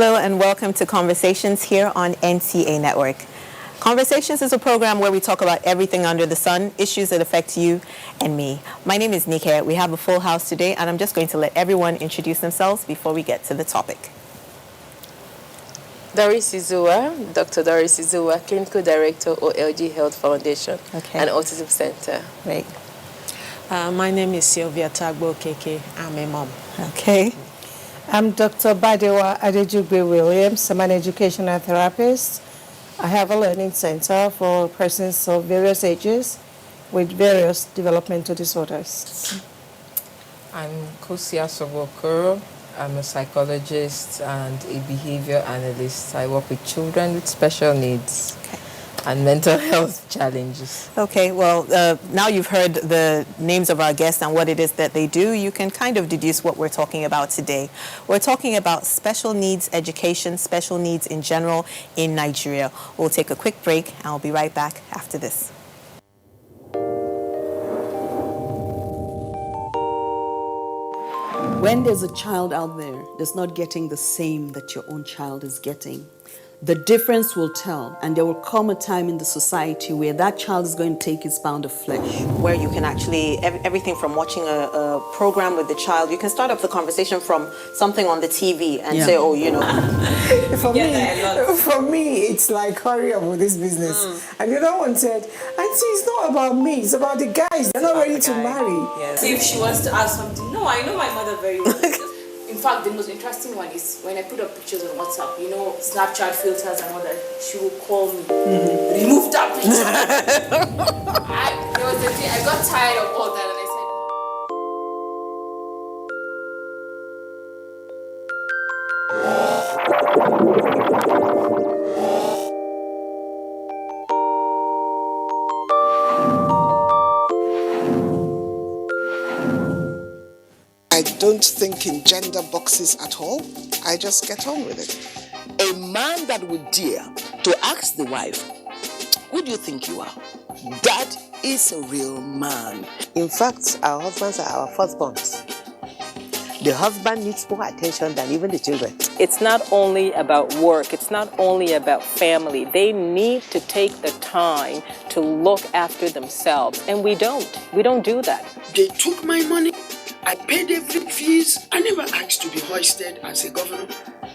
Hello and welcome to Conversations here on NCA Network. Conversations is a program where we talk about everything under the sun, issues that affect you and me. My name is Nika. We have a full house today, and I'm just going to let everyone introduce themselves before we get to the topic. Doris Izua, Dr. Doris Izua, Clinical Director, OLG Health Foundation and Autism Center. Great. My name is Sylvia Tagbo Keke. I'm a mom. Okay. I'm Dr. Badewa Adejugbe Williams. I'm an educational therapist. I have a learning center for persons of various ages with various developmental disorders. I'm Kosia Sobokoro. I'm a psychologist and a behavior analyst. I work with children with special needs and mental health challenges. Okay, well, now you've heard the names of our guests and what it is that they do, you can kind of deduce what we're talking about today. We're talking about special needs education, special needs in general in Nigeria. We'll take a quick break and I'll be right back after this. When there's a child out there that's not getting the same that your own child is getting, the difference will tell, and there will come a time in the society where that child is going to take its pound of flesh. Where you can actually, everything from watching a program with the child, you can start up the conversation from something on the TV and say, oh, you know. For me, it's like, hurry up with this business. And the other one said, Auntie, it's not about me, it's about the guys. They're not ready to marry. Yes. If she wants to ask something, no, I know my mother very well. In fact, the most interesting one is when I put up pictures on WhatsApp, you know, Snapchat filters and all that, she will call me, remove that picture. There was a day I got tired of all that and I I don't think in gender boxes at all. I just get on with it. A man that would dare to ask the wife, who do you think you are? That is a real man. In fact, our husbands are our firstborns. The husband needs more attention than even the children. It's not only about work, it's not only about family. They need to take the time to look after themselves, and we don't. We don't do that. They took my money. I paid every fees. I never asked to be hoisted as a governor.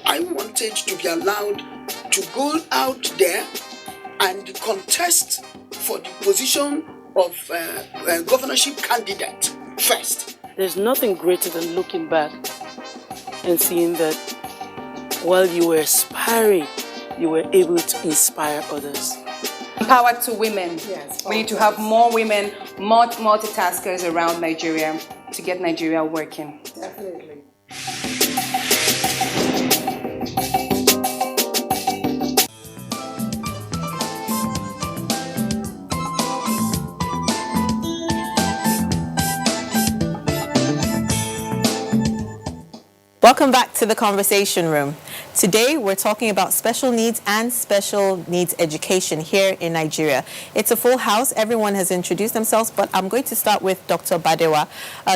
I wanted to be allowed to go out there and contest for the position of governorship candidate first. There's nothing greater than looking back and seeing that while you were aspiring, you were able to inspire others. Empower to women. Yes, we need to have more women, more multitaskers around Nigeria to get Nigeria working. Definitely. Welcome back to the Conversation Room. Today, we're talking about special needs and special needs education here in Nigeria. It's a full house. Everyone has introduced themselves, but I'm going to start with Dr. Badewa.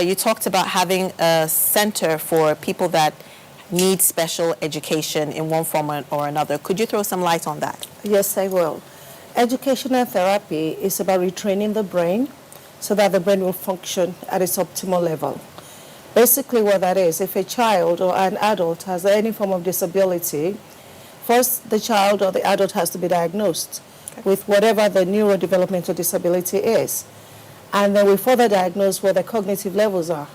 You talked about having a center for people that need special education in one form or another. Could you throw some light on that? Yes, I will. Educational therapy is about retraining the brain so that the brain will function at its optimal level. Basically what that is, if a child or an adult has any form of disability, first the child or the adult has to be diagnosed with whatever the neurodevelopmental disability is. And then we further diagnose what the cognitive levels are,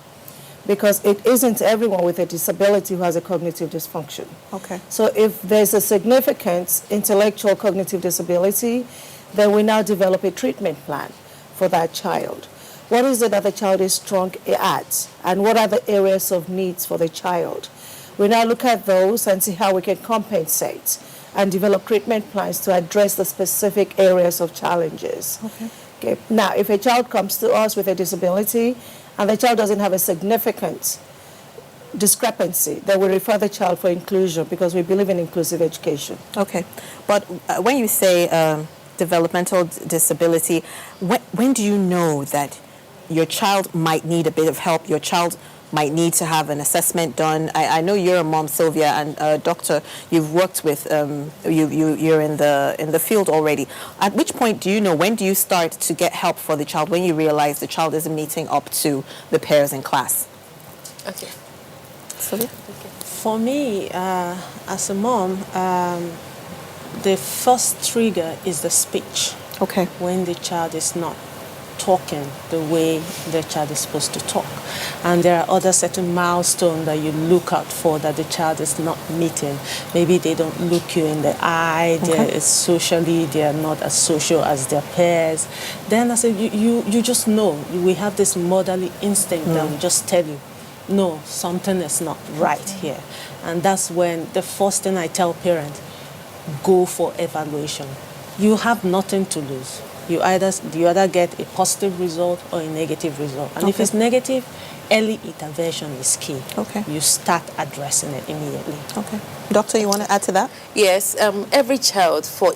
because it isn't everyone with a disability who has a cognitive dysfunction. Okay. So if there's a significant intellectual cognitive disability, then we now develop a treatment plan for that child. What is it that the child is strong at? And what are the areas of needs for the child? We now look at those and see how we can compensate and develop treatment plans to address the specific areas of challenges. Okay. Now, if a child comes to us with a disability and the child doesn't have a significant discrepancy, then we refer the child for inclusion because we believe in inclusive education. Okay. But when you say developmental disability, when do you know that your child might need a bit of help, your child might need to have an assessment done? I know you're a mom, Sylvia, and doctor, you've worked with, you're in the field already. At which point do you know, when do you start to get help for the child, when you realize the child isn't meeting up to the peers in class? Okay. Sylvia? For me, as a mom, the first trigger is the speech. Okay. When the child is not talking the way the child is supposed to talk. And there are other certain milestones that you look out for that the child is not meeting. Maybe they don't look you in the eye, socially they are not as social as their peers. Then I said, you just know. We have this motherly instinct that will just tell you, no, something is not right here. And that's when the first thing I tell parents, go for evaluation. You have nothing to lose. You either get a positive result or a negative result. And if it's negative, early intervention is key. Okay. You start addressing it immediately. Okay. Doctor, you want to add to that? Yes. Every child for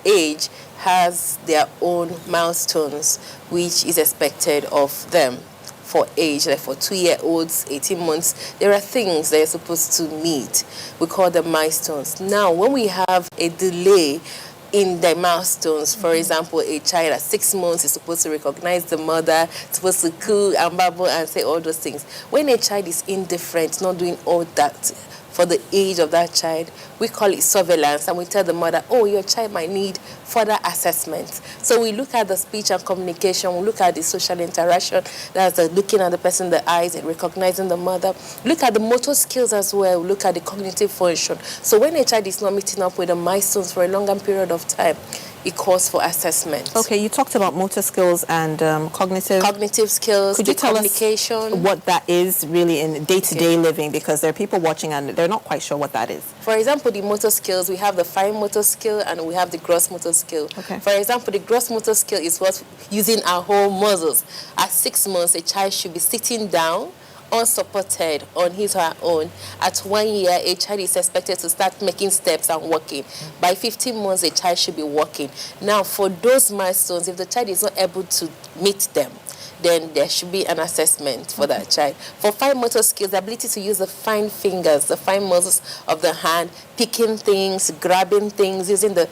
age has their own milestones, which is expected of them. For age, like for 2-year-olds, 18 months, there are things that you're supposed to meet. We call them milestones. Now, when we have a delay in the milestones, for example, a child at 6 months is supposed to recognize the mother, supposed to coo and babble and say all those things. When a child is indifferent, not doing all that for the age of that child, we call it surveillance, and we tell the mother, oh, your child might need further assessment. So we look at the speech and communication, we look at the social interaction, that's looking at the person in the eyes and recognizing the mother. Look at the motor skills as well, we look at the cognitive function. So when a child is not meeting up with the milestones for a longer period of time, it calls for assessment. Okay, you talked about motor skills and cognitive skills. Could you tell communication. us what that is really in day-to-day living? Because there are people watching and they're not quite sure what that is. For example, the motor skills, we have the fine motor skill and we have the gross motor skill. Okay. For example, the gross motor skill is what using our whole muscles. At 6 months, a child should be sitting down, unsupported on his or her own. At 1 year, a child is expected to start making steps and walking. By 15 months, a child should be walking. Now, for those milestones, if the child is not able to meet them, then there should be an assessment for that child. For fine motor skills, the ability to use the fine fingers, the fine muscles of the hand, picking things, grabbing things, using the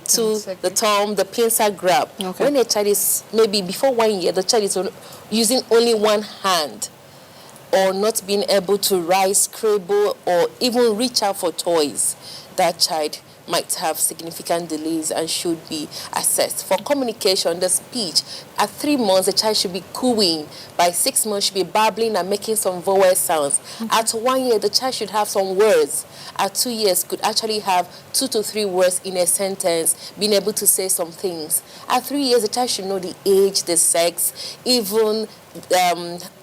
tool, the thumb, the pincer grab. Okay. When a child is, maybe before 1 year, the child is using only one hand, or not being able to write, scribble, or even reach out for toys, that child might have significant delays and should be assessed. For communication, the speech, at 3 months, the child should be cooing. By 6 months, should be babbling and making some vowel sounds. At 1 year, the child should have some words. At 2 years, could actually have 2 to 3 words in a sentence, being able to say some things. At 3 years, the child should know the age, the sex, even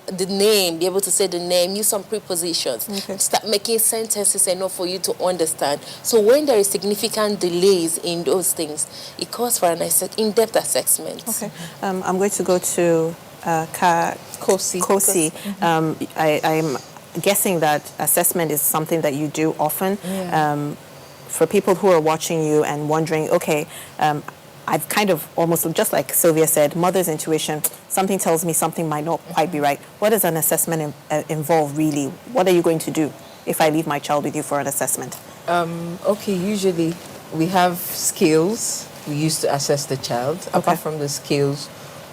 the name, be able to say the name, use some prepositions, start making sentences enough for you to understand. So when there is significant delays in those things, it calls for an in-depth assessment. Okay. I'm going to go to Kosi. I'm guessing that assessment is something that you do often. Yeah. For people who are watching you and wondering, okay, I've kind of almost, just like Sylvia said, mother's intuition, something tells me something might not quite be right. What does an assessment involve really? What are you going to do if I leave my child with you for an assessment? Okay, usually we have skills we use to assess the child. Okay. Apart from the skills,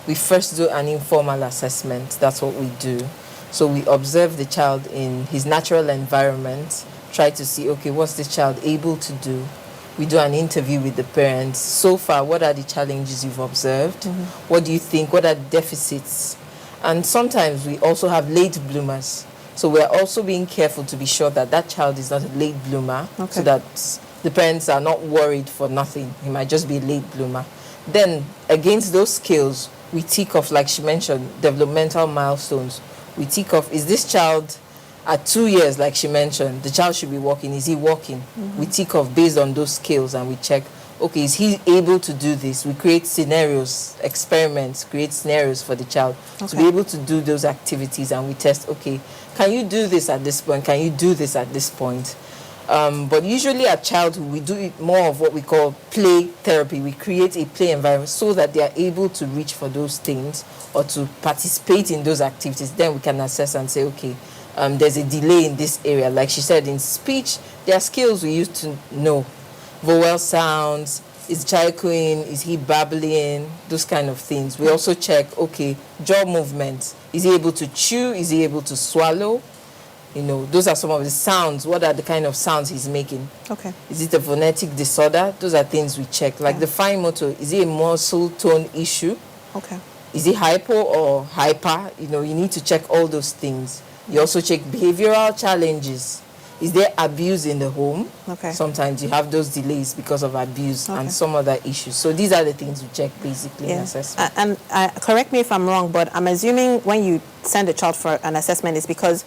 we first do an informal assessment. That's what we do. So we observe the child in his natural environment, try to see, okay, what's this child able to do? We do an interview with the parents. So far, what are the challenges you've observed? What do you think? What are the deficits? And sometimes we also have late bloomers. So we're also being careful to be sure that that child is not a late bloomer, so that the parents are not worried for nothing. He might just be a late bloomer. Then, against those skills, we tick off, like she mentioned, developmental milestones. We tick off, is this child at 2 years, like she mentioned, the child should be walking. Is he walking? We tick off based on those skills and we check, okay, is he able to do this? We create scenarios, experiments, create scenarios for the child to be able to do those activities, and we test, okay, can you do this at this point? Can you do this at this point? But usually at childhood, we do it more of what we call play therapy. We create a play environment so that they are able to reach for those things or to participate in those activities. Then we can assess and say, okay, there's a delay in this area. Like she said, in speech, there are skills we used to know. Vowel sounds, is the child cooing, is he babbling, those kind of things. We also check, okay, jaw movements. Is he able to chew? Is he able to swallow? You know, those are some of the sounds. What are the kind of sounds he's making? Okay. Is it a phonetic disorder? Those are things we check. Like the fine motor, is it a muscle tone issue? Okay. Is it hypo or hyper? You know, you need to check all those things. You also check behavioral challenges. Is there abuse in the home? Okay. Sometimes you have those delays because of abuse and some other issues. So these are the things we check basically in assessment. And correct me if I'm wrong, but I'm assuming when you send a child for an assessment, it's because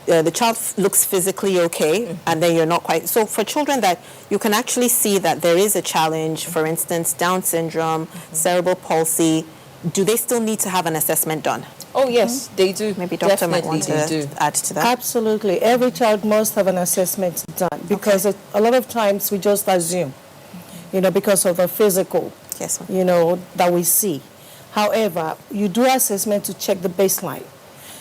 the child looks physically okay, and then you're not quite. So for children that you can actually see that there is a challenge, for instance, Down syndrome, cerebral palsy, do they still need to have an assessment done? Oh, yes, they do. Maybe doctor might want to add to that. Absolutely. Every child must have an assessment done because a lot of times we just assume, you know, because of the physical, you know, that we see. However, you do assessment to check the baseline.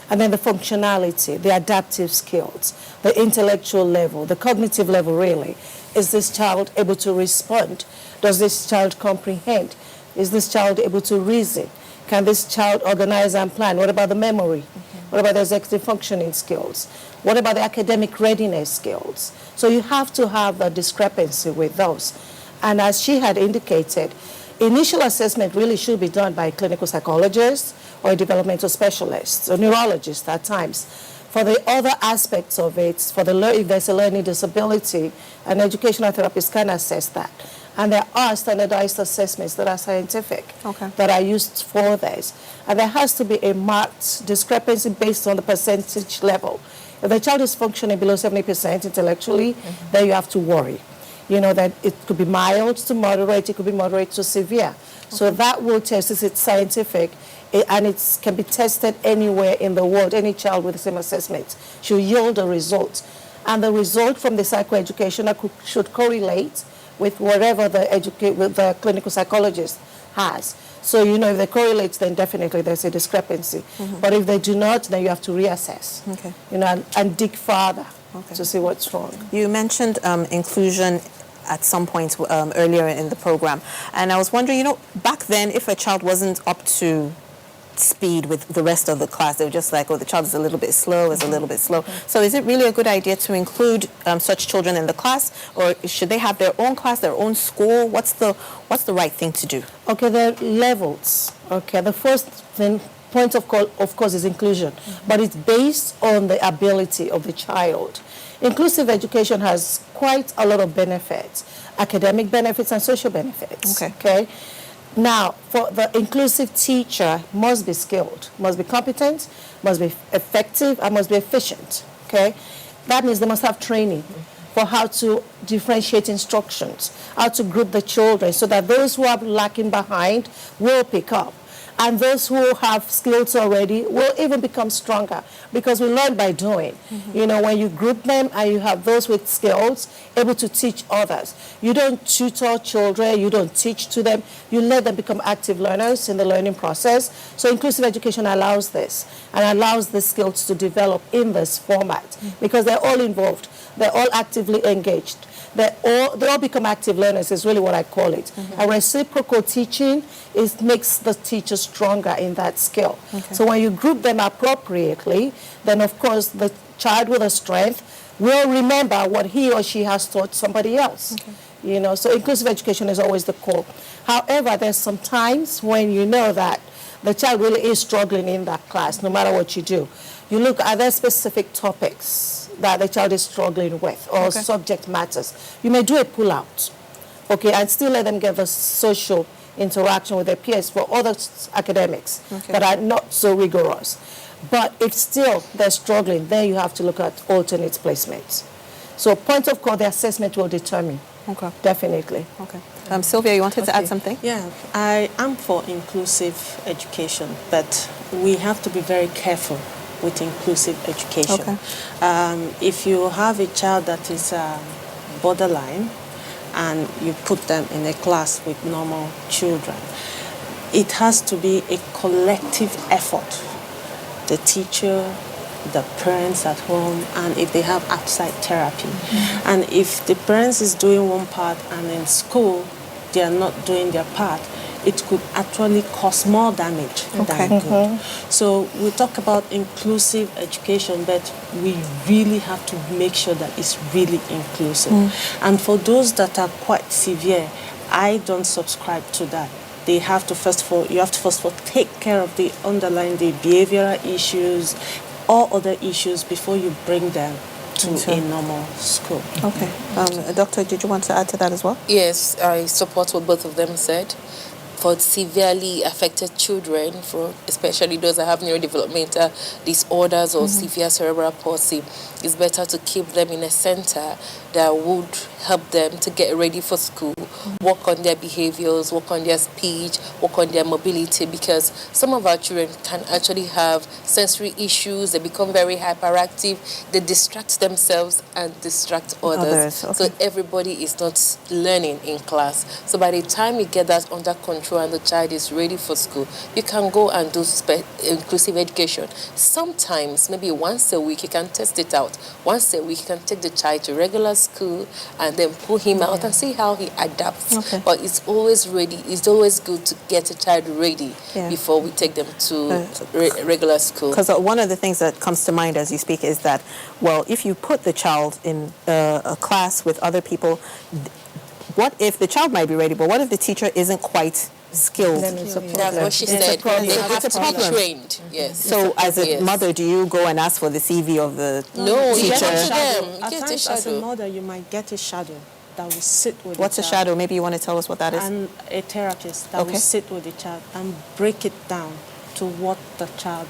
And then the functionality, the adaptive skills, the intellectual level, the cognitive level really. Is this child able to respond? Does this child comprehend? Is this child able to reason? Can this child organize and plan? What about the memory? What about the executive functioning skills? What about the academic readiness skills? So you have to have a discrepancy with those. And as she had indicated, initial assessment really should be done by a clinical psychologist or a developmental specialist or neurologist at times. For the other aspects of it, if there's a learning disability, an educational therapist can assess that. And there are standardized assessments that are scientific, that are used for this. And there has to be a marked discrepancy based on the percentage level. If the child is functioning below 70% intellectually, then you have to worry. You know, that it could be mild to moderate, it could be moderate to severe. So that will test, is it scientific, and it can be tested anywhere in the world. Any child with the same assessment should yield a result. And the result from the psychoeducational should correlate with whatever the clinical psychologist has. So, you know, if they correlate, then definitely there's a discrepancy. But if they do not, then you have to reassess, you know, and dig further to see what's wrong. You mentioned inclusion at some point earlier in the program. And I was wondering, you know, back then, if a child wasn't up to speed with the rest of the class, they were just like, oh, the child is a little bit slow, So is it really a good idea to include such children in the class, or should they have their own class, their own school? What's the right thing to do? Okay, there are levels. Okay, the first point of course is inclusion, but it's based on the ability of the child. Inclusive education has quite a lot of benefits, academic benefits and social benefits. Okay. Now, for the inclusive teacher, must be skilled, must be competent, must be effective, and must be efficient. Okay, that means they must have training for how to differentiate instructions, how to group the children, so that those who are lacking behind will pick up. And those who have skills already will even become stronger, because we learn by doing. You know, when you group them and you have those with skills able to teach others, you don't tutor children, you don't teach to them, you let them become active learners in the learning process. So inclusive education allows this and allows the skills to develop in this format, because they're all involved, they're all actively engaged. They all become active learners is really what I call it. And reciprocal teaching makes the teacher stronger in that skill. So when you group them appropriately, then of course the child with a strength will remember what he or she has taught somebody else. You know, so inclusive education is always the core. However, there's some times when you know that the child really is struggling in that class, no matter what you do. You look at their specific topics that the child is struggling with, or subject matters. You may do a pull-out, and still let them get the social interaction with their peers for other academics that are not so rigorous. But if still they're struggling, then you have to look at alternate placements. So point of call, the assessment will determine. Definitely. Sylvia, you wanted to add something? Yeah, I am for inclusive education, but we have to be very careful with inclusive education. Okay. If you have a child that is borderline and you put them in a class with normal children, it has to be a collective effort. The teacher, the parents at home, and if they have outside therapy. And if the parents is doing one part and in school they are not doing their part, it could actually cause more damage than good. So we talk about inclusive education, but we really have to make sure that it's really inclusive. And for those that are quite severe, I don't subscribe to that. They have to first of all take care of the underlying, the behavioral issues, or other issues before you bring them to a normal school. Okay. Doctor, did you want to add to that as well? Yes, I support what both of them said. For severely affected children, for especially those that have neurodevelopmental disorders or severe cerebral palsy, it's better to keep them in a center that would help them to get ready for school, work on their behaviors, work on their speech, work on their mobility, because some of our children can actually have sensory issues. They become very hyperactive. They distract themselves and distract others. So everybody is not learning in class. So by the time you get that under control and the child is ready for school, you can go and do inclusive education. Sometimes, maybe once a week, you can test it out. Once a week, you can take the child to regular school and then pull him out and see how he adapts. But it's always ready. It's always good to get a child ready before we take them to regular school. Because one of the things that comes to mind as you speak is that, well, if you put the child in a class with other people, what if the child might be ready, but what if the teacher isn't quite skilled? That's what she said. They have to be trained. Yes. So as a mother, do you go and ask for the CV of the teacher? At times, as a mother, you might get a shadow that will sit with What's the a child. shadow? Maybe you want to tell us what that is? And a therapist that will sit with the child and break it down to what the child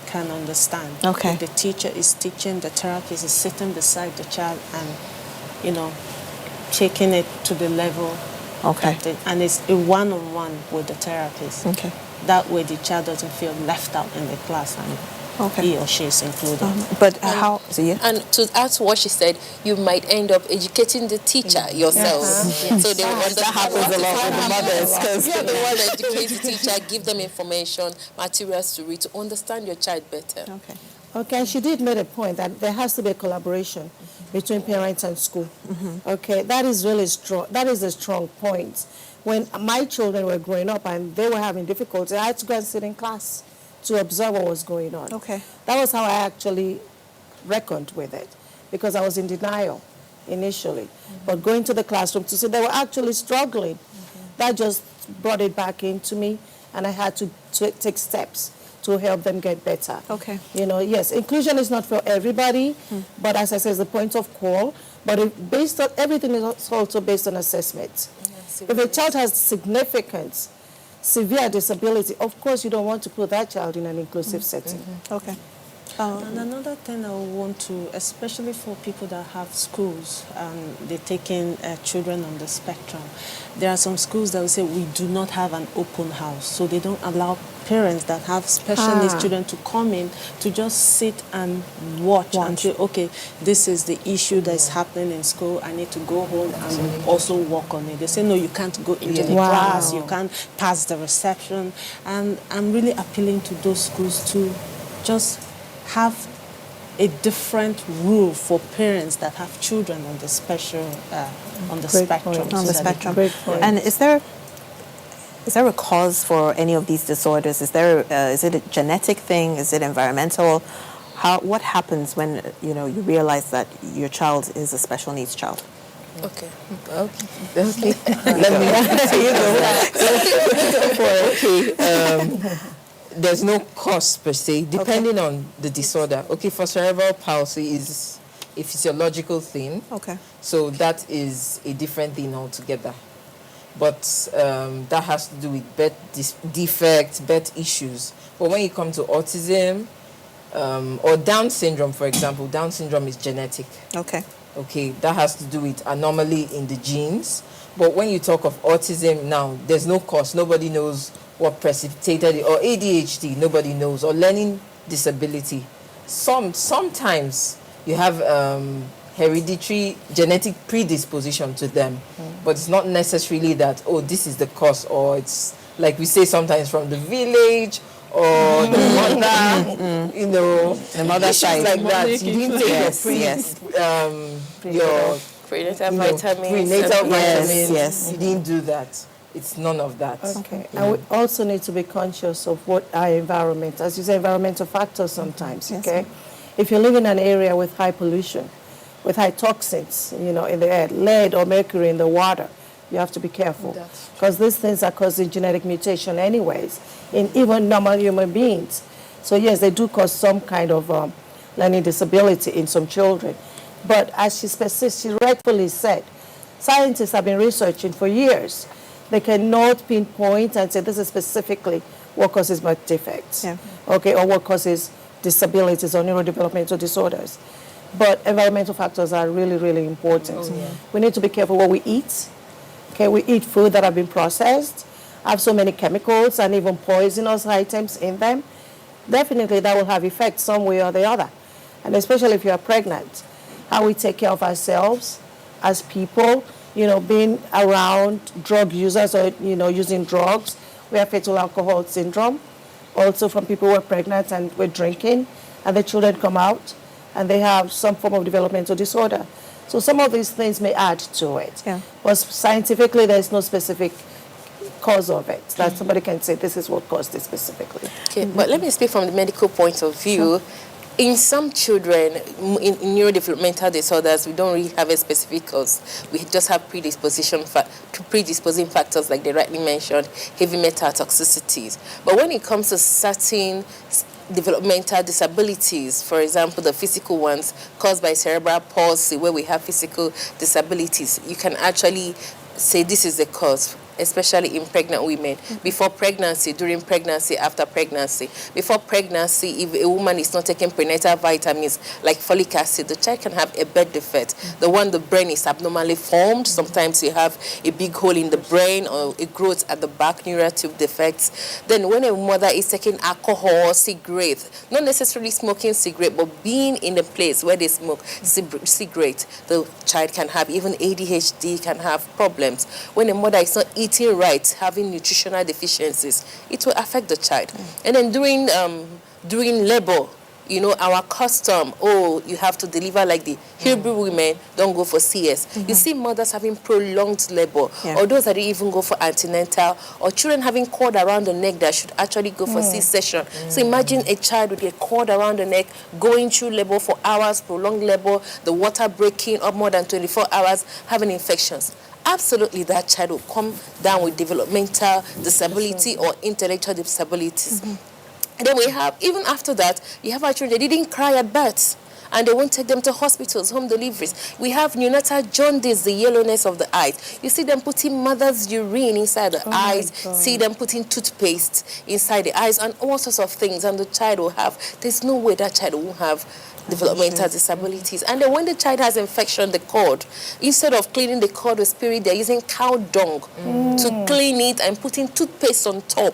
can understand. Okay. If the teacher is teaching, the therapist is sitting beside the child and, taking it to the level. And it's a one-on-one with the therapist. That way the child doesn't feel left out in the class and he or she is included. And to add to what she said, you might end up educating the teacher yourself. So they will understand. That happens a lot with the mothers. Because you're the one that educates the teacher, give them information, materials to read, to understand your child better. Okay, she did make a point that there has to be a collaboration between parents and school. Okay, that is really strong. That is a strong point. When my children were growing up and they were having difficulty, I had to go and sit in class to observe what was going on. That was how I actually reckoned with it, because I was in denial initially. But going to the classroom to see they were actually struggling, that just brought it back into me, and I had to take steps to help them get better. Yes, inclusion is not for everybody, but as I said, it's the point of call. But everything is also based on assessment. If a child has significant, severe disability, of course you don't want to put that child in an inclusive setting. And another thing I would want to, especially for people that have schools and they're taking children on the spectrum, there are some schools that will say we do not have an open house, so they don't allow parents that have special needs children to come in to just sit and watch and say, okay, this is the issue that is happening in school, I need to go home and also work on it. They say, no, you can't go into the class, you can't pass the reception. And I'm really appealing to those schools to just have a different rule for parents that have children on the spectrum. On the spectrum. And is there a cause for any of these disorders? Is it a genetic thing? Is it environmental? What happens when you realize that your child is a special needs child? Okay. Let me go for it. There's no cause per se, depending on the disorder. For cerebral palsy is a physiological thing. So that is a different thing altogether. But that has to do with birth defects, birth issues. But when you come to autism or Down syndrome, for example, Down syndrome is genetic. That has to do with anomaly in the genes. But when you talk of autism now, there's no cause. Nobody knows what precipitated it. Or ADHD, nobody knows. Or learning disability, sometimes you have hereditary genetic predisposition to them, but it's not necessarily that, oh, this is the cause, or it's like we say sometimes from the village or the mother, you know, the mother side like that. You didn't take your prenatal vitamins. Prenatal vitamins. Yes. You didn't do that. It's none of that. Okay. And we also need to be conscious of what our environment, as you say, environmental factors sometimes, okay? If you live in an area with high pollution, with high toxins, you know, in the air, lead or mercury in the water, you have to be careful. Because these things are causing genetic mutation anyways, in even normal human beings. So yes, they do cause some kind of learning disability in some children. But as she rightfully said, scientists have been researching for years. They cannot pinpoint and say this is specifically what causes birth defects, okay, or what causes disabilities or neurodevelopmental disorders. But environmental factors are really, really important. We need to be careful what we eat. Okay, we eat food that have been processed, have so many chemicals and even poisonous items in them. Definitely that will have effects some way or the other. And especially if you are pregnant, how we take care of ourselves as people, you know, being around drug users or, you know, using drugs. We have fetal alcohol syndrome, also from people who are pregnant and we're drinking, and the children come out and they have some form of developmental disorder. So some of these things may add to it. But scientifically, there's no specific cause of it that somebody can say this is what caused it specifically. Okay, but let me speak from the medical point of view. In some children, in neurodevelopmental disorders, we don't really have a specific cause. We just have predisposing factors, like they rightly mentioned, heavy metal toxicities. But when it comes to certain developmental disabilities, for example, the physical ones caused by cerebral palsy, where we have physical disabilities, you can actually say this is the cause, especially in pregnant women. Before pregnancy, during pregnancy, after pregnancy. Before pregnancy, if a woman is not taking prenatal vitamins like folic acid, the child can have a birth defect. The brain is abnormally formed. Sometimes you have a big hole in the brain or a growth at the back, neural tube defects. Then when a mother is taking alcohol, cigarette, not necessarily smoking cigarette, but being in a place where they smoke cigarette, the child can have even ADHD, can have problems. When a mother is not eating right, having nutritional deficiencies, it will affect the child. And then during labor, you know, our custom, oh, you have to deliver like the Hebrew women, don't go for CS. You see mothers having prolonged labor, or those that even go for antenatal, or children having cord around the neck that should actually go for C-section. So imagine a child with a cord around the neck, going through labor for hours, prolonged labor, the water breaking up more than 24 hours, having infections. Absolutely, that child will come down with developmental disability or intellectual disabilities. And then we have, even after that, you have our children, they didn't cry at birth, and they won't take them to hospitals, home deliveries. We have neonatal jaundice, the yellowness of the eyes. You see them putting mother's urine inside the eyes, see them putting toothpaste inside the eyes, and all sorts of things, and the child will have, there's no way that child will have developmental disabilities. And then when the child has infection, the cord, instead of cleaning the cord with spirit, they're using cow dung to clean it and putting toothpaste on top.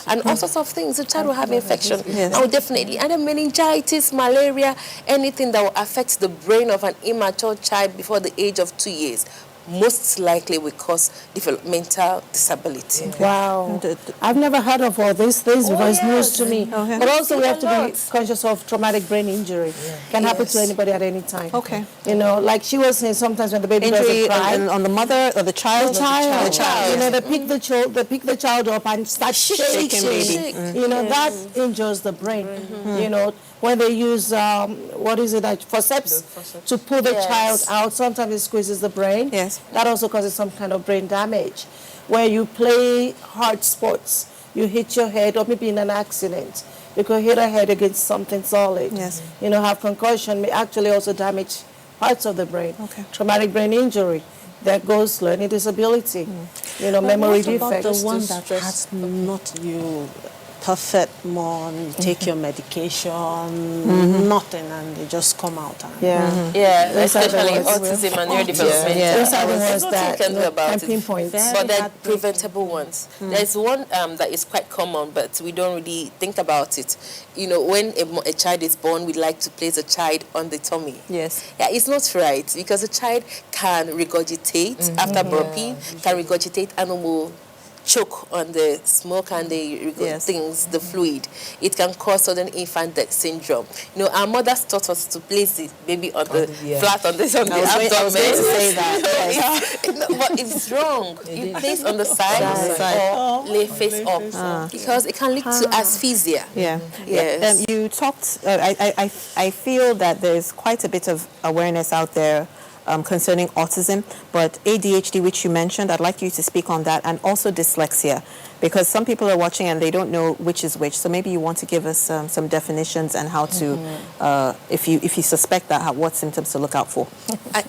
And all sorts of things. The child will have infection. Oh, definitely. And then meningitis, malaria, anything that will affect the brain of an immature child before the age of 2 years, most likely will cause developmental disability. Wow. I've never heard of all these things before. It's news to me. But also we have to be conscious of traumatic brain injury. Can happen to anybody at any time. You know, like she was saying, sometimes when the baby doesn't cry. On the mother or the child? The child. You know, they pick the child up and start shaking. You know, that injures the brain. You know, when they use, forceps to pull the child out, sometimes it squeezes the brain. That also causes some kind of brain damage. Where you play hard sports, you hit your head, or maybe in an accident, you could hit a head against something solid. You know, have concussion, may actually also damage parts of the brain. Traumatic brain injury. There goes learning disability. You know, memory defects. What about the one that has not perfect mom, take your medication, nothing, and they just come out. And, Yeah, Those are the especially ones autism and neurodevelopmental. Those are the ones There's nothing that you can do about can it. pinpoint. But they're preventable ones. There's one that is quite common, but we don't really think about it. You know, when a child is born, we like to place a child on the tummy. Yes. Yeah, it's not right because a child can regurgitate after burping, can regurgitate and will choke on the smoke and the things, the fluid. It can cause sudden infant death syndrome. You know, our mothers taught us to place the baby on the flat on the abdomen. I was going to say that. But it's wrong. You place on the side or lay face up because it can lead to asphyxia. Yeah. Yes. You talked. I feel that there's quite a bit of awareness out there concerning autism, but ADHD, which you mentioned, I'd like you to speak on that, and also dyslexia, because some people are watching and they don't know which is which. So maybe you want to give us some definitions and how to, if you suspect that, what symptoms to look out for.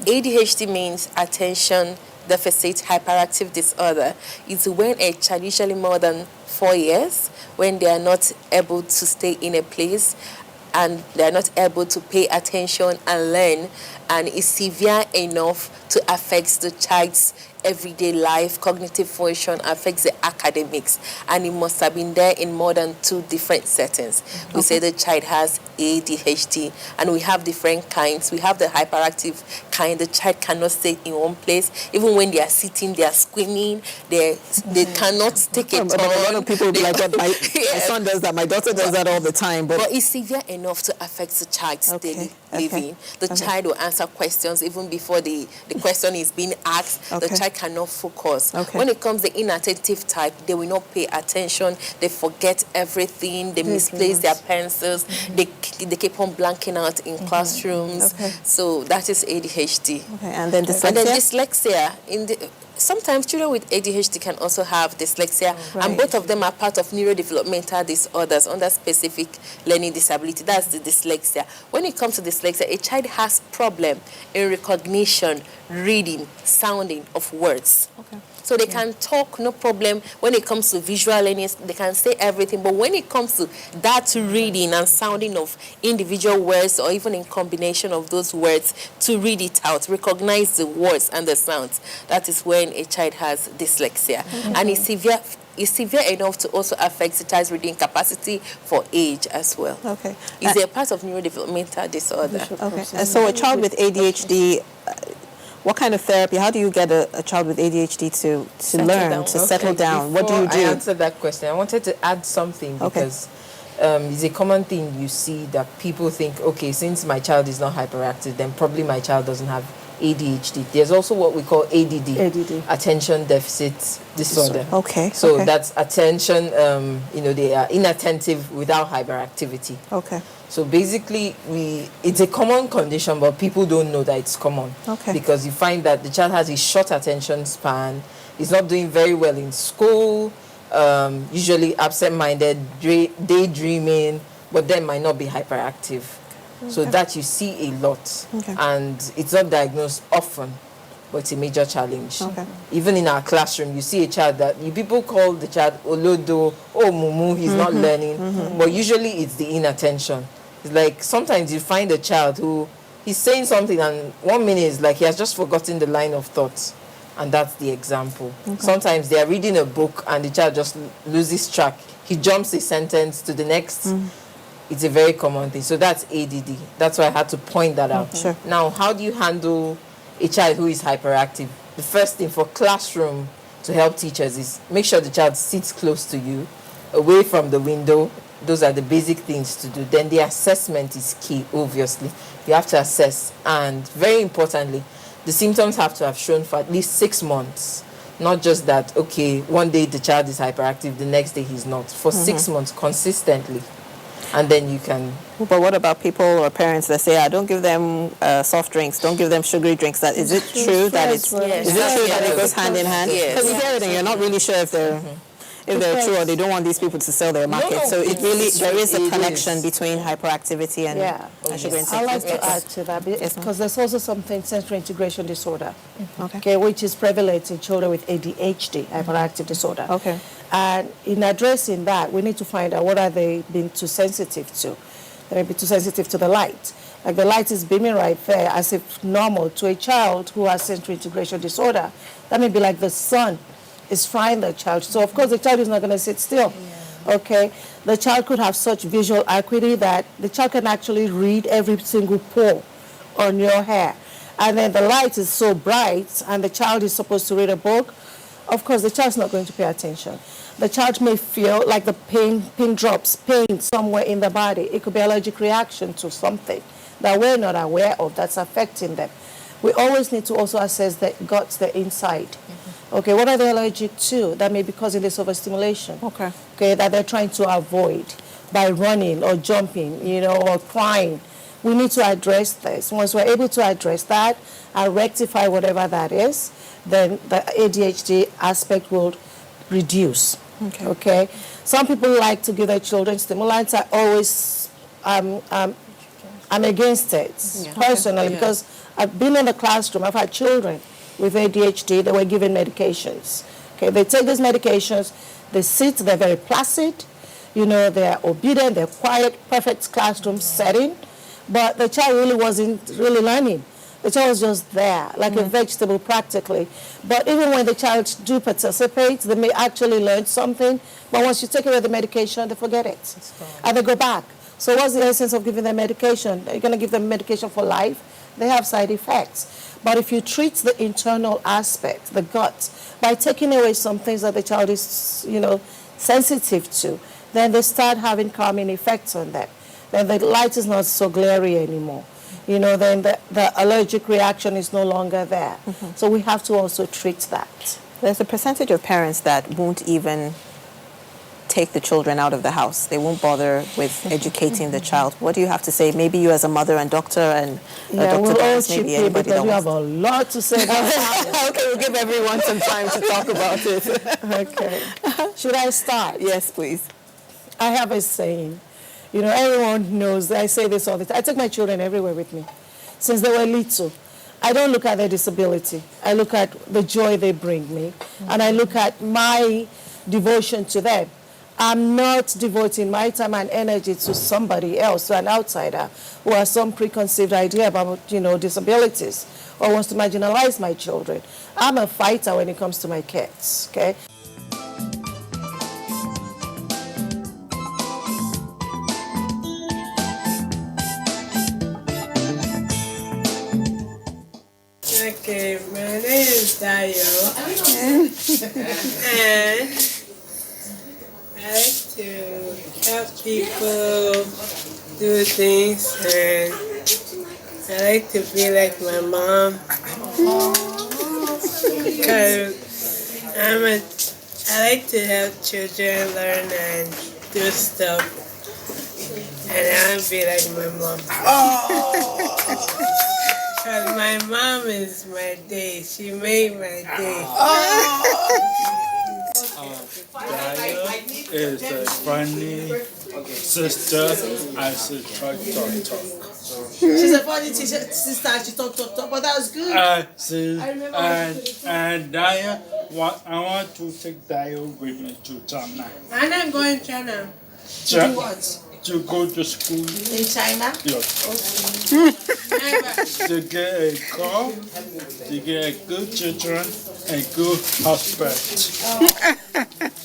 ADHD means attention deficit hyperactive disorder. It's when a child, usually more than 4 years, when they are not able to stay in a place and they are not able to pay attention and learn, and is severe enough to affect the child's everyday life, cognitive function, affects the academics, and it must have been there in more than 2 different settings. We say the child has ADHD, and we have different kinds. We have the hyperactive kind. The child cannot stay in one place. Even when they are sitting, they are screaming. They cannot take a turn. But a lot of people will be like, my son does that, my daughter does that all the time. But it's severe enough to affect the child's daily living. The child will answer questions even before the question is being asked. The child cannot focus. When it comes the inattentive type, they will not pay attention. They forget everything. They misplace their pencils. They keep on blanking out in classrooms. So that is ADHD. And then dyslexia? And then dyslexia. Sometimes children with ADHD can also have dyslexia, and both of them are part of neurodevelopmental disorders under specific learning disability. That's the dyslexia. When it comes to dyslexia, a child has problem in recognition, reading, sounding of words. So they can talk, no problem. When it comes to visual learning, they can say everything. But when it comes to that reading and sounding of individual words, or even in combination of those words, to read it out, recognize the words and the sounds, that is when a child has dyslexia. And it's severe enough to also affect the child's reading capacity for age as well. It's a part of neurodevelopmental disorder. And so a child with ADHD, what kind of therapy? How do you get a child with ADHD to learn, to settle down? What do you do? Before I answer that question, I wanted to add something because it's a common thing you see that people think, okay, since my child is not hyperactive, then probably my child doesn't have ADHD. There's also what we call ADD. Attention deficit disorder. So that's attention, they are inattentive without hyperactivity. So basically, it's a common condition, but people don't know that it's common. Because you find that the child has a short attention span, is not doing very well in school, usually absent-minded, daydreaming, but then might not be hyperactive. So that you see a lot. And it's not diagnosed often, but it's a major challenge. Even in our classroom, you see a child that people call the child Olodo, Mumu, he's not learning. But usually it's the inattention. It's like sometimes you find a child who he's saying something and 1 minute is like he has just forgotten the line of thought. And that's the example. Sometimes they are reading a book and the child just loses track. He jumps a sentence to the next. It's a very common thing. So that's ADD. That's why I had to point that out. Now, how do you handle a child who is hyperactive? The first thing for classroom to help teachers is make sure the child sits close to you, away from the window. Those are the basic things to do. Then the assessment is key, obviously. You have to assess. And very importantly, the symptoms have to have shown for at least 6 months. Not just that, okay, one day the child is hyperactive, the next day he's not. For 6 months consistently. And then you can... But what about people or parents that say, don't give them soft drinks, don't give them sugary drinks? Is it true that it goes hand in hand? Because you hear it and you're not really sure if they're... if they're true, or they don't want these people to sell their market. So it really, there is a connection between hyperactivity and sugar intake. I'd like to add to that because there's also something, sensory integration disorder, which is prevalent in children with ADHD, hyperactive disorder. Okay. And in addressing that, we need to find out what are they being too sensitive to. They may be too sensitive to the light. Like the light is beaming right there as if normal to a child who has sensory integration disorder. That may be like the sun is frying the child. So of course the child is not going to sit still. Okay. The child could have such visual acuity that the child can actually read every single pore on your hair. And then the light is so bright and the child is supposed to read a book. Of course the child's not going to pay attention. The child may feel like the pin drops, pain somewhere in the body. It could be allergic reaction to something that we're not aware of that's affecting them. We always need to also assess the guts, the inside. Okay, what are they allergic to that may be causing this overstimulation? Okay, that they're trying to avoid by running or jumping, or crying. We need to address this. Once we're able to address that and rectify whatever that is, then the ADHD aspect will reduce. Okay. Some people like to give their children stimulants. I always, I'm against it personally because I've been in the classroom. I've had children with ADHD that were given medications. Okay, they take these medications. They sit. They're very placid. They're obedient. They're quiet. Perfect classroom setting. But the child really wasn't really learning. The child was just there, like a vegetable practically. But even when the child do participate, they may actually learn something. But once you take away the medication, they forget it. And they go back. So what's the essence of giving them medication? Are you going to give them medication for life? They have side effects. But if you treat the internal aspect, the gut, by taking away some things that the child is, sensitive to, then they start having calming effects on them. Then the light is not so glary anymore. Then the allergic reaction is no longer there. So we have to also treat that. There's a percentage of parents that won't even take the children out of the house. They won't bother with educating the child. What do you have to say? Maybe you as a mother and doctor and Dr. We'll all chip maybe in anybody because we have a lot to say about that. Okay, we'll give everyone some time to talk about it. Okay. Should I start? Yes, please. I have a saying. Everyone knows, I say this all the time. I take my children everywhere with me. Since they were little, I don't look at their disability. I look at the joy they bring me. And I look at my devotion to them. I'm not devoting my time and energy to somebody else, to an outsider, who has some preconceived idea about, disabilities or wants to marginalize my children. I'm a fighter when it comes to my kids, okay? Okay, my name is Dayo, and I like to help people do things, and I like to be like my mom because I like to help children learn and do stuff, and I want to be like my mom. Because my mom is my day. She made my day. Daya is a funny sister as a talk. She's a funny sister. She talk, but that was good. And Daya, I want to take Daya with me to China. I'm not going to China. To do what? To go to school. In China? Yes. To get a car, to get good children, and good husband.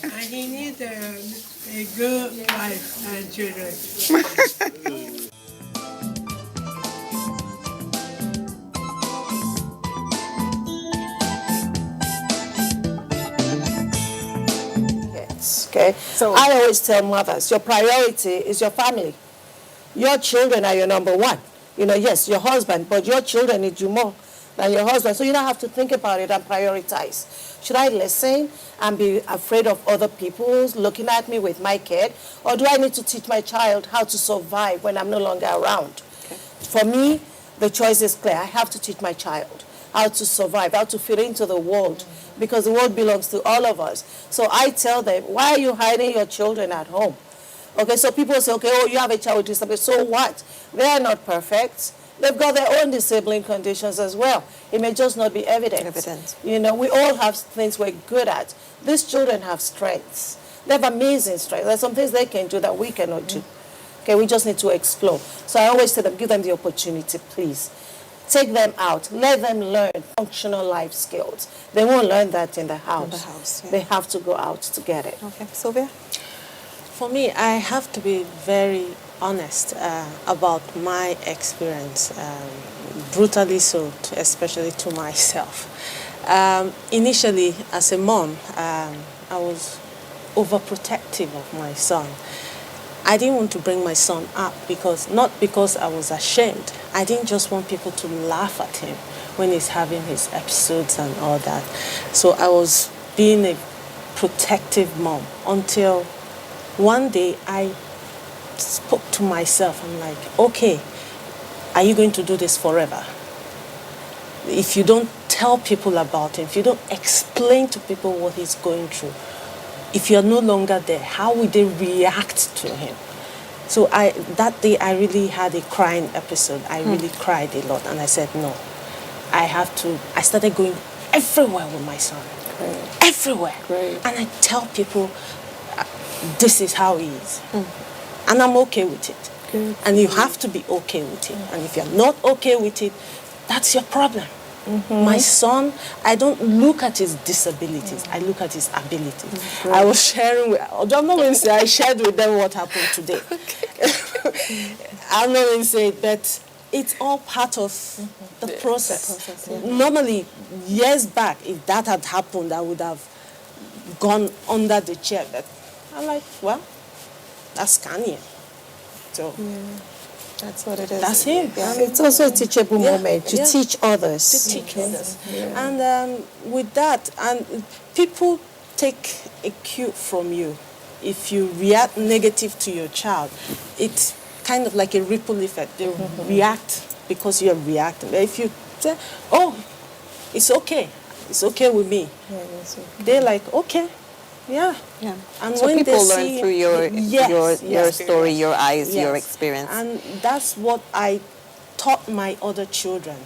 And he needs a good wife and children. Okay, so I always tell mothers, your priority is your family. Your children are your number one. Yes, your husband, but your children need you more than your husband. So you don't have to think about it and prioritize. Should I listen and be afraid of other people looking at me with my kid? Or do I need to teach my child how to survive when I'm no longer around? Okay. For me, the choice is clear. I have to teach my child how to survive, how to fit into the world because the world belongs to all of us. So I tell them, why are you hiding your children at home? Okay, so people say, okay, oh, you have a child with disability. So what? They are not perfect. They've got their own disabling conditions as well. It may just not be evident. You know, we all have things we're good at. These children have strengths. They have amazing strengths. There's some things they can do that we cannot do. Okay, we just need to explore. So I always tell them, give them the opportunity, please. Take them out. Let them learn functional life skills. They won't learn that in the house. They have to go out to get it. Okay, Sylvia? For me, I have to be very honest about my experience, brutally so, especially to myself. Initially, as a mom, I was overprotective of my son. I didn't want to bring my son up not because I was ashamed. I didn't just want people to laugh at him when he's having his episodes and all that. So I was being a protective mom until one day I spoke to myself. I'm like, okay, are you going to do this forever? If you don't tell people about him, if you don't explain to people what he's going through, if you're no longer there, how will they react to him? So that day I really had a crying episode. I really cried a lot, and I said, no, I started going everywhere with my son. Great. Everywhere. Great. And I tell people, this is how he is. And I'm okay with it. Good. And you have to be okay with it. And if you're not okay with it, that's your problem. My son, I don't look at his disabilities. I look at his abilities. I was sharing I'm not going to say I shared with them what happened today. I'm not going to say it, but it's all part of the process. Normally, years back, if that had happened, I would have gone under the chair. But I'm like, well, that's Kanye. So that's what it is. That's him. Yeah. It's also a teachable moment to teach others. To teach others. And with that, and people take a cue from you. If you react negative to your child, it's kind of like a ripple effect. They react because you're reacting. But if you say, oh, it's okay with me, they're like, okay. Yeah. And so when people learn through your story, your eyes, your experience. And that's what I taught my other children.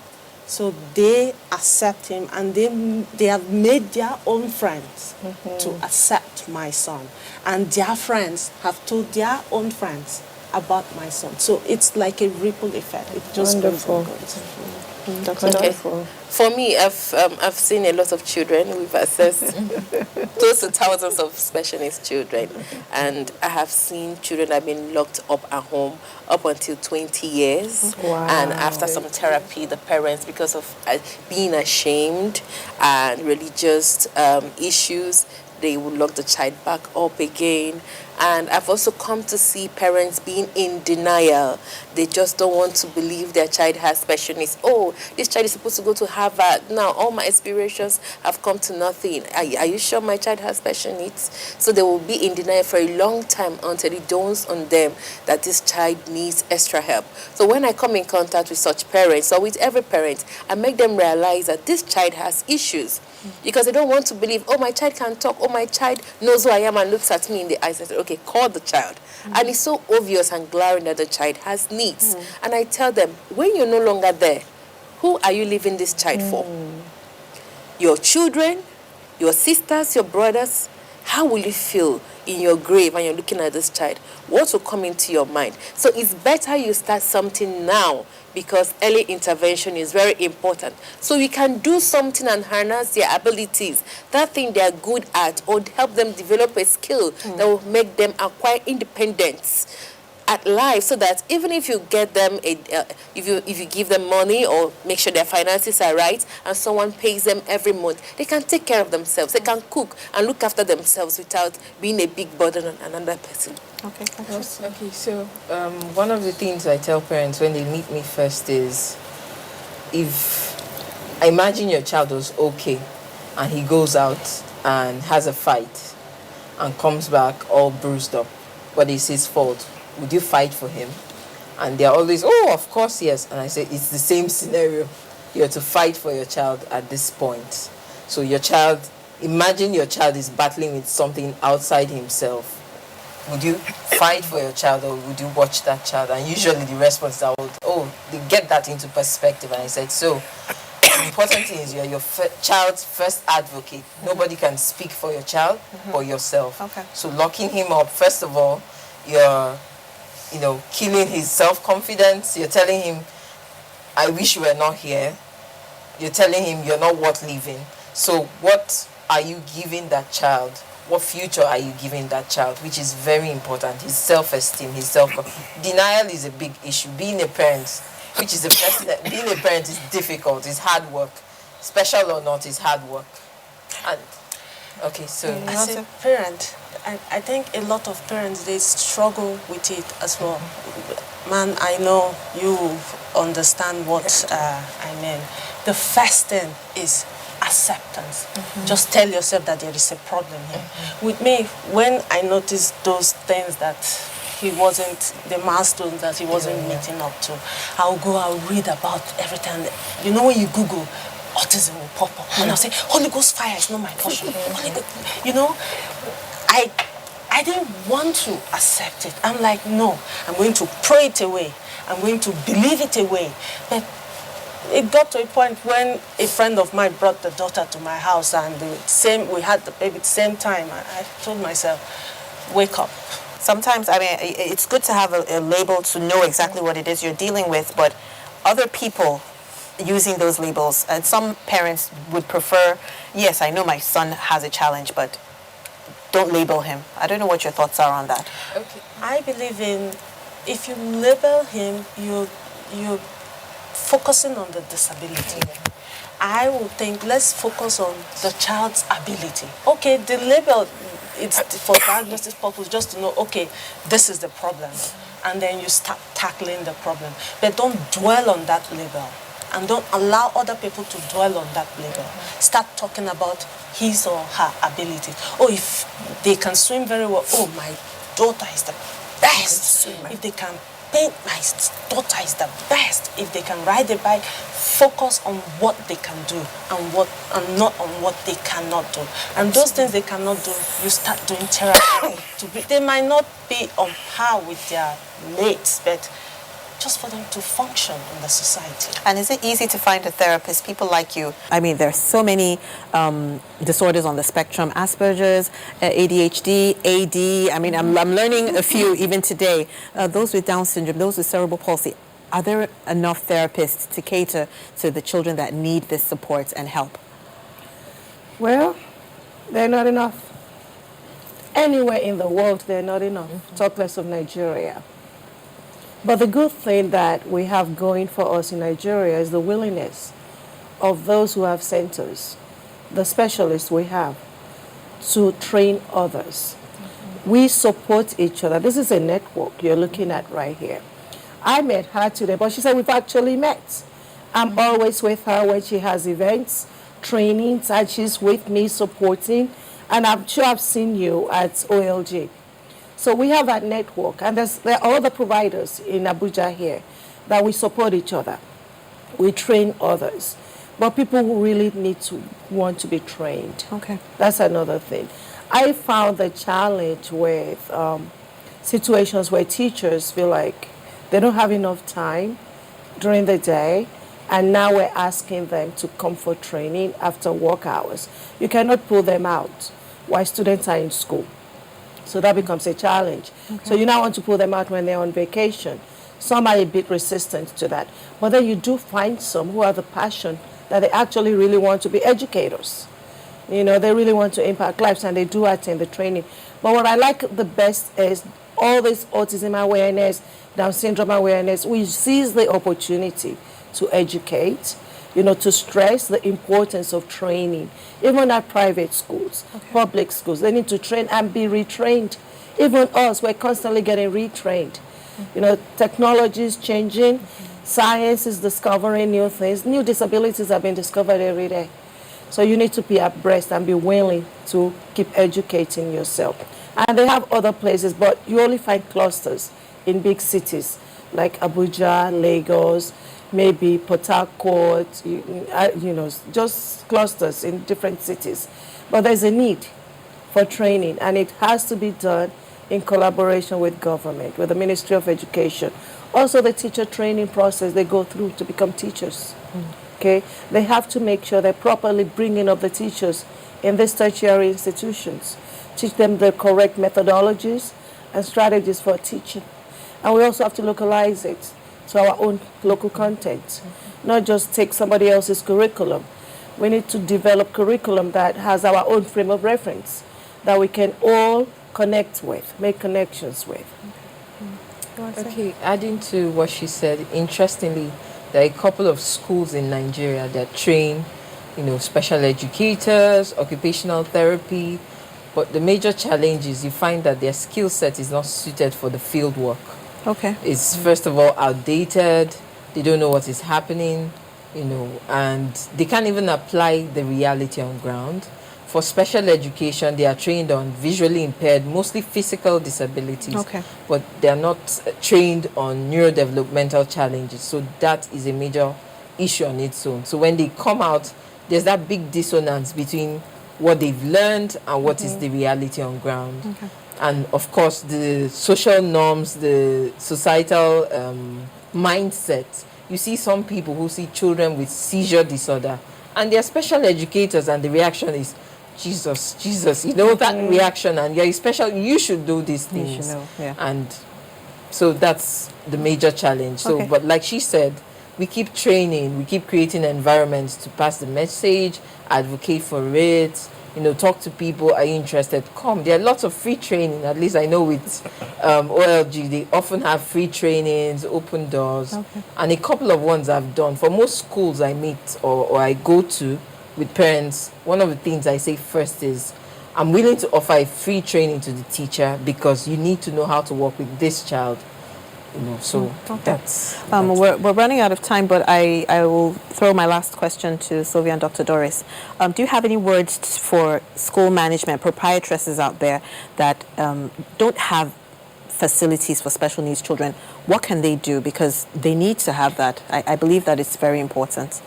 So they accept him, and they have made their own friends to accept my son. And their friends have told their own friends about my son. So it's like a ripple effect. It just goes and goes. That's wonderful. For me, I've seen a lot of children. We've assessed close to thousands of special needs children, and I have seen children that have been locked up at home up until 20 years. Wow. And after some therapy, the parents, because of being ashamed and religious issues, they will lock the child back up again. And I've also come to see parents being in denial. They just don't want to believe their child has special needs. Oh, this child is supposed to go to Harvard. Now all my aspirations have come to nothing. Are you sure my child has special needs? So they will be in denial for a long time until it dawns on them that this child needs extra help. So when I come in contact with such parents, or with every parent, I make them realize that this child has issues. Because they don't want to believe, oh, my child can talk, oh, my child knows who I am and looks at me in the eyes. I said, okay, call the child. And it's so obvious and glaring that the child has needs. And I tell them, when you're no longer there, who are you leaving this child for? Your children, your sisters, your brothers? How will you feel in your grave when you're looking at this child? What will come into your mind? So it's better you start something now, because early intervention is very important. So we can do something and harness their abilities, that thing they're good at, or help them develop a skill that will make them acquire independence at life, so that even if you get them if you give them money or make sure their finances are right and someone pays them every month, they can take care of themselves. They can cook and look after themselves without being a big burden on another person. Okay. Okay. So one of the things I tell parents when they meet me first is, if I imagine your child was okay and he goes out and has a fight and comes back all bruised up, but it's his fault, would you fight for him? And they're always, oh, of course, yes. And I say, it's the same scenario. You have to fight for your child at this point. So your child Imagine your child is battling with something outside himself. Would you fight for your child, or would you watch that child? And usually the response that would, they get that into perspective. And I said, so the important thing is you're your child's first advocate. Nobody can speak for your child but yourself. Okay. So locking him up, first of all, you're, killing his self-confidence. You're telling him, I wish you were not here. You're telling him you're not worth living. So what are you giving that child? What future are you giving that child? Which is very important. His self-esteem, his denial is a big issue. Being a parent, which is being a parent is difficult. It's hard work. Special or not, it's hard work. And okay, so as a parent, I think a lot of parents, they struggle with it as well. Man, I know you understand what I mean. The first thing is acceptance. Just tell yourself that there is a problem here. With me, when I noticed those things that he wasn't, the milestones that he wasn't meeting up to, I'll read about everything. You know, when you Google, autism will pop up. And I'll say, Holy Ghost fire is not my portion. I didn't want to accept it. I'm like, no, I'm going to pray it away. I'm going to believe it away. But it got to a point when a friend of mine brought the daughter to my house, and we had the baby at the same time. I told myself, wake up. Sometimes, it's good to have a label to know exactly what it is you're dealing with, but other people using those labels, and some parents would prefer, yes, I know my son has a challenge, but don't label him. I don't know what your thoughts are on that. Okay. I believe in, if you label him, you're focusing on the disability. I would think, let's focus on the child's ability. Okay, the label, it's for diagnosis purpose, just to know, okay, this is the problem. And then you start tackling the problem. But don't dwell on that label. And don't allow other people to dwell on that label. Start talking about his or her ability. Oh, if they can swim very well, oh, my daughter is the best. If they can paint, my daughter is the best. If they can ride a bike, focus on what they can do and not on what they cannot do. And those things they cannot do, you start doing therapy. They might not be on par with their mates, but just for them to function in the society. And is it easy to find a therapist, people like you? There are so many disorders on the spectrum, Asperger's, ADHD, AD. I'm learning a few even today. Those with Down syndrome, those with cerebral palsy. Are there enough therapists to cater to the children that need this support and help? Well, they're not enough. Anywhere in the world, they're not enough. Talk less of Nigeria. But the good thing that we have going for us in Nigeria is the willingness of those who have centers, the specialists we have, to train others. We support each other. This is a network you're looking at right here. I met her today, but she said we've actually met. I'm always with her when she has events, trainings, and she's with me supporting. And I'm sure I've seen you at OLG. So we have that network, and there are other providers in Abuja here that we support each other. We train others. But people who really need to want to be trained. Okay. That's another thing. I found the challenge with situations where teachers feel like they don't have enough time during the day, and now we're asking them to come for training after work hours. You cannot pull them out while students are in school. So that becomes a challenge. Okay. So you now want to pull them out when they're on vacation. Some are a bit resistant to that. But then you do find some who have the passion that they actually really want to be educators. They really want to impact lives, and they do attend the training. But what I like the best is all this autism awareness, Down syndrome awareness. We seize the opportunity to educate, to stress the importance of training. Even at private schools, public schools, they need to train and be retrained. Even us, we're constantly getting retrained. Technology is changing, science is discovering new things, new disabilities are being discovered every day. So you need to be abreast and be willing to keep educating yourself. And they have other places, but you only find clusters in big cities like Abuja, Lagos, maybe Port Harcourt, just clusters in different cities. But there's a need for training, and it has to be done in collaboration with government, with the Ministry of Education. Also, the teacher training process they go through to become teachers. Okay, they have to make sure they're properly bringing up the teachers in these tertiary institutions, teach them the correct methodologies and strategies for teaching. And we also have to localize it to our own local content, not just take somebody else's curriculum. We need to develop curriculum that has our own frame of reference that we can all connect with, make connections with. Okay, adding to what she said, interestingly, there are a couple of schools in Nigeria that train, special educators, occupational therapy, but the major challenge is you find that their skill set is not suited for the field work. Okay. It's first of all outdated, they don't know what is happening, and they can't even apply the reality on ground. For special education, they are trained on visually impaired, mostly physical disabilities, but they are not trained on neurodevelopmental challenges. So that is a major issue on its own. So when they come out, there's that big dissonance between what they've learned and what is the reality on ground. And of course, the social norms, the societal mindset. You see some people who see children with seizure disorder, and they're special educators, and the reaction is, Jesus, that reaction, and you're special, you should do these things. And so that's the major challenge. So, but like she said, we keep training, we keep creating environments to pass the message, advocate for it, talk to people. Are you interested? Come. There are lots of free training. At least I know with OLG, they often have free trainings, open doors, and a couple of ones I've done. For most schools I meet or I go to with parents, one of the things I say first is, I'm willing to offer a free training to the teacher because you need to know how to work with this child. So that's we're running out of time, but I will throw my last question to Sylvia and Dr. Doris. Do you have any words for school management, proprietresses out there that don't have facilities for special needs children? What can they do? Because they need to have that. I believe that it's very important.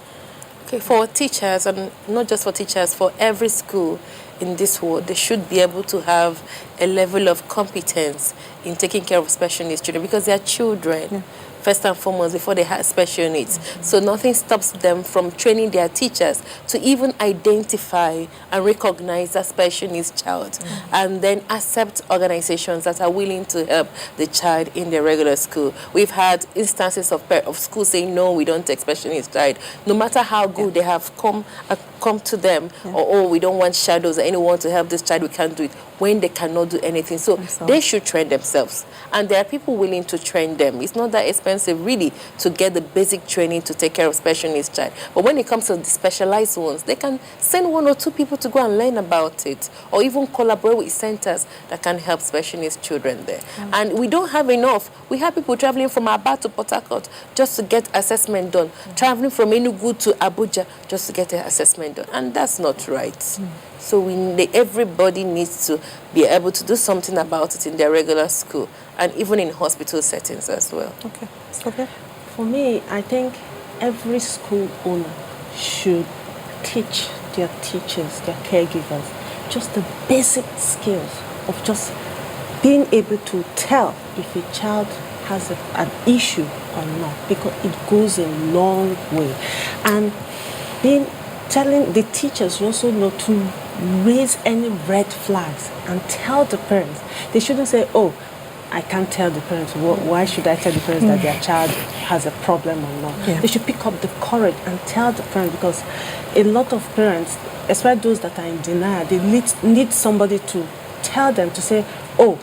Okay, for teachers, and not just for teachers, for every school in this world, they should be able to have a level of competence in taking care of special needs children, because they are children. First and foremost, before they have special needs. So nothing stops them from training their teachers to even identify and recognize that special needs child, and then accept organizations that are willing to help the child in their regular school. We've had instances of schools saying, no, we don't take special needs child, no matter how good they have come to them, or we don't want shadows or anyone to help this child, we can't do it, when they cannot do anything. So they should train themselves, and there are people willing to train them. It's not that expensive really to get the basic training to take care of special needs child, but when it comes to the specialized ones, they can send 1 or 2 people to go and learn about it, or even collaborate with centers that can help special needs children there. And we don't have enough. We have people traveling from Aba to Port Harcourt just to get assessment done, traveling from Enugu to Abuja just to get an assessment done, and that's not right. So everybody needs to be able to do something about it in their regular school, and even in hospital settings as well. Okay. For me, I think every school owner should teach their teachers, their caregivers, just the basic skills of just being able to tell if a child has an issue or not, because it goes a long way. And telling the teachers also know to raise any red flags and tell the parents. They shouldn't say, oh, I can't tell the parents. Why should I tell the parents that their child has a problem or not? They should pick up the courage and tell the parents, because a lot of parents, especially those that are in denial, they need somebody to tell them, to say, oh,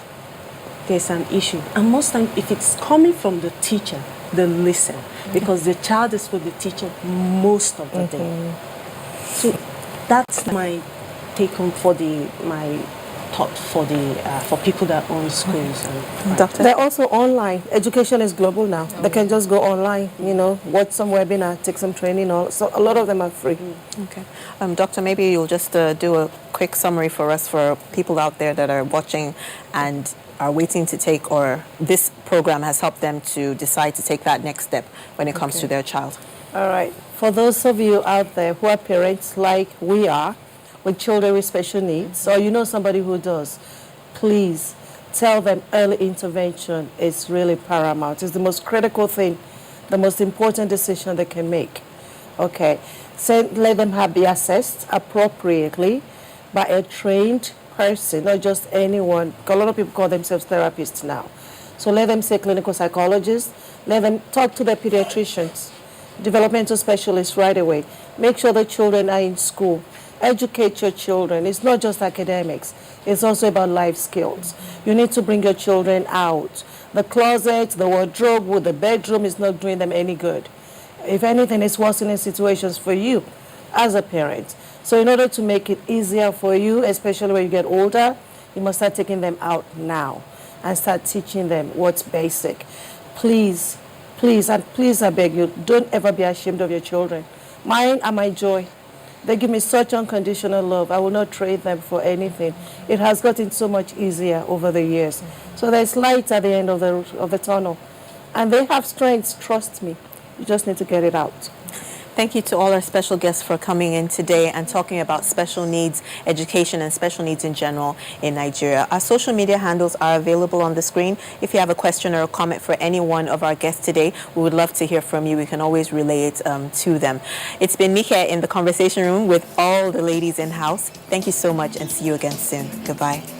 there's an issue. And most times, if it's coming from the teacher, they listen, because the child is with the teacher most of the day. So that's my take home for my thought for people that own schools. And Doctor, they're also online. Education is global now. They can just go online, watch some webinar, take some training. So a lot of them are free. Okay. Doctor, maybe you'll just do a quick summary for us, for people out there that are watching and are waiting to take, or this program has helped them to decide to take that next step when it comes to their child. All right. For those of you out there who are parents like we are, with children with special needs, or you know somebody who does, please tell them early intervention is really paramount. It's the most critical thing, the most important decision they can make. Okay, so let them be assessed appropriately by a trained person, not just anyone. A lot of people call themselves therapists now. So let them say clinical psychologists, let them talk to their pediatricians, developmental specialists right away. Make sure the children are in school. Educate your children. It's not just academics. It's also about life skills. You need to bring your children out. The closet, the wardrobe, with the bedroom is not doing them any good. If anything, it's worsening situations for you as a parent. So in order to make it easier for you, especially when you get older, you must start taking them out now and start teaching them what's basic. Please, please, and please, I beg you, don't ever be ashamed of your children. Mine are my joy. They give me such unconditional love. I will not trade them for anything. It has gotten so much easier over the years. So there's light at the end of the tunnel. And they have strengths, trust me. You just need to get it out. Thank you to all our special guests for coming in today and talking about special needs education and special needs in general in Nigeria. Our social media handles are available on the screen. If you have a question or a comment for any one of our guests today, we would love to hear from you. We can always relay it to them. It's been Mika in the conversation room with all the ladies in house. Thank you so much and see you again soon. Goodbye.